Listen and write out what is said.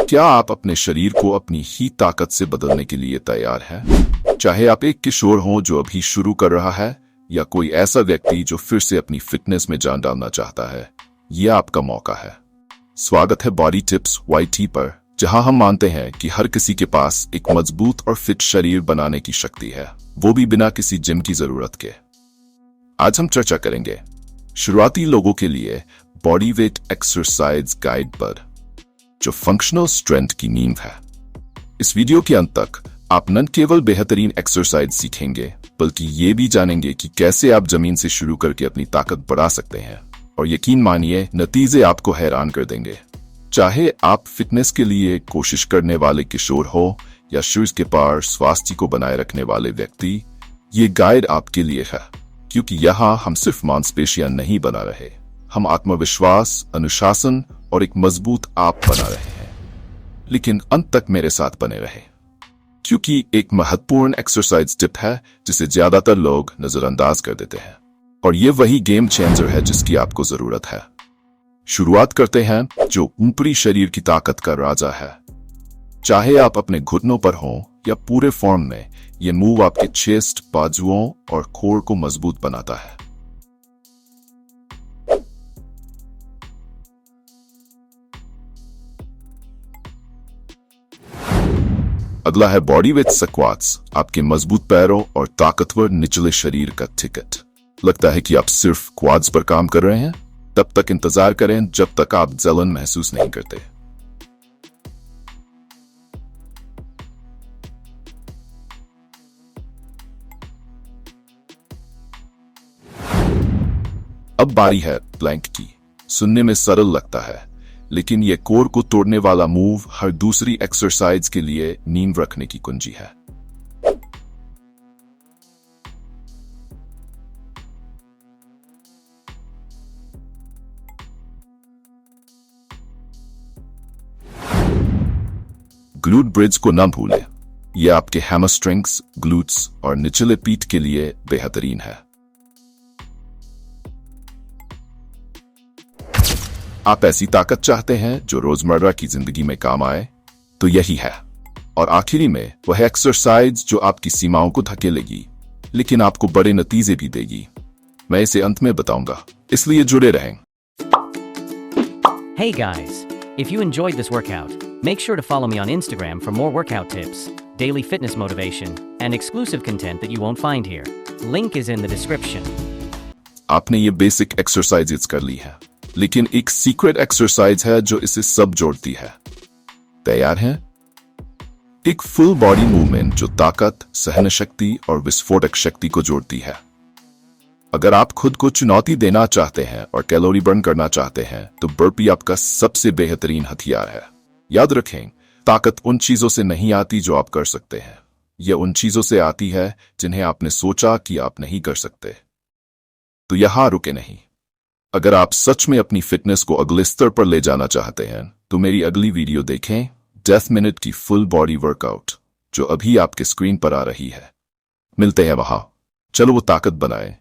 क्या आप अपने शरीर को अपनी ही ताकत से बदलने के लिए तैयार हैं? चाहे आप एक किशोर हों जो अभी शुरू कर रहा है या कोई ऐसा व्यक्ति जो फिर से अपनी फिटनेस में जान डालना चाहता है, यह आपका मौका है। स्वागत है बॉडी टिप्स YT पर, जहां हम मानते हैं कि हर किसी के पास एक मजबूत और फिट शरीर बनाने की शक्ति है, वो भी बिना किसी जिम की जरूरत के। आज हम चर्चा करेंगे शुरुआती लोगों के लिए बॉडी वेट एक्सरसाइज गाइड पर, जो फंक्शनल स्ट्रेंथ की नींव है। इस वीडियो के अंत तक आप न केवल बेहतरीन एक्सरसाइज सीखेंगे, बल्कि ये भी जानेंगे कि कैसे आप जमीन से शुरू करके अपनी ताकत बढ़ा सकते हैं। और यकीन मानिए, नतीजे आपको हैरान कर देंगे। चाहे आप फिटनेस के लिए कोशिश करने वाले किशोर हो या शरीर के पार स्वास्थ्य को बनाए रखने वाले व्यक्ति, ये गाइड आपके लिए है। क्योंकि यहाँ हम सिर्फ मांसपेशियां नहीं बना रहे, हम आत्मविश्वास, अनुशासन और एक मजबूत आप बना रहे हैं। लेकिन अंत तक मेरे साथ बने रहे, क्योंकि एक महत्वपूर्ण एक्सरसाइज टिप है जिसे ज्यादातर लोग नजरअंदाज कर देते हैं, और ये वही गेम चेंजर है जिसकी आपको जरूरत है। शुरुआत करते हैं जो ऊपरी शरीर की ताकत का राजा है। चाहे आप अपने घुटनों पर हों या पूरे फॉर्म में, ये मूव आपके चेस्ट, बाजुओं और कोर को मजबूत बनाता है। अगला है बॉडी वेट स्क्वाट्स, आपके मजबूत पैरों और ताकतवर निचले शरीर का टिकट। लगता है कि आप सिर्फ क्वाड्स पर काम कर रहे हैं? तब तक इंतजार करें जब तक आप जलन महसूस नहीं करते। अब बारी है प्लैंक की। सुनने में सरल लगता है, लेकिन यह कोर को तोड़ने वाला मूव हर दूसरी एक्सरसाइज के लिए नींव रखने की कुंजी है। ग्लूट ब्रिज को न भूलें, यह आपके हैमस्ट्रिंग्स, ग्लूट्स और निचले पीठ के लिए बेहतरीन है। आप ऐसी ताकत चाहते हैं जो रोजमर्रा की जिंदगी में काम आए, तो यही है। और आखिरी में वह एक्सरसाइज जो आपकी सीमाओं को धकेलेगी, लेकिन आपको बड़े नतीजे भी देगी। मैं इसे अंत में बताऊंगा, इसलिए जुड़े रहें। Hey guys, if you enjoyed this workout, make sure to follow me on Instagram for more workout tips, daily fitness motivation, and exclusive content that you won't find here. Link is in the description. आपने ये basic exercises कर ली है, लेकिन एक secret exercise है जो इसे सब जोड़ती है। तैयार हैं? एक फुल बॉडी मूवमेंट जो ताकत, सहन शक्ति और विस्फोटक शक्ति को जोड़ती है। अगर आप खुद को चुनौती देना चाहते हैं और कैलोरी बर्न करना चाहते हैं, तो बर्पी आपका सबसे बेहतरीन हथियार है। याद रखें, ताकत उन चीजों से नहीं आती जो आप कर सकते हैं, यह उन चीजों से आती है जिन्हें आपने सोचा कि आप नहीं कर सकते। तो यहां रुके नहीं। अगर आप सच में अपनी फिटनेस को अगले स्तर पर ले जाना चाहते हैं, तो मेरी अगली वीडियो देखें, 10 मिनट की फुल बॉडी वर्कआउट, जो अभी आपके स्क्रीन पर आ रही है। मिलते हैं वहां। चलो वो ताकत बनाएं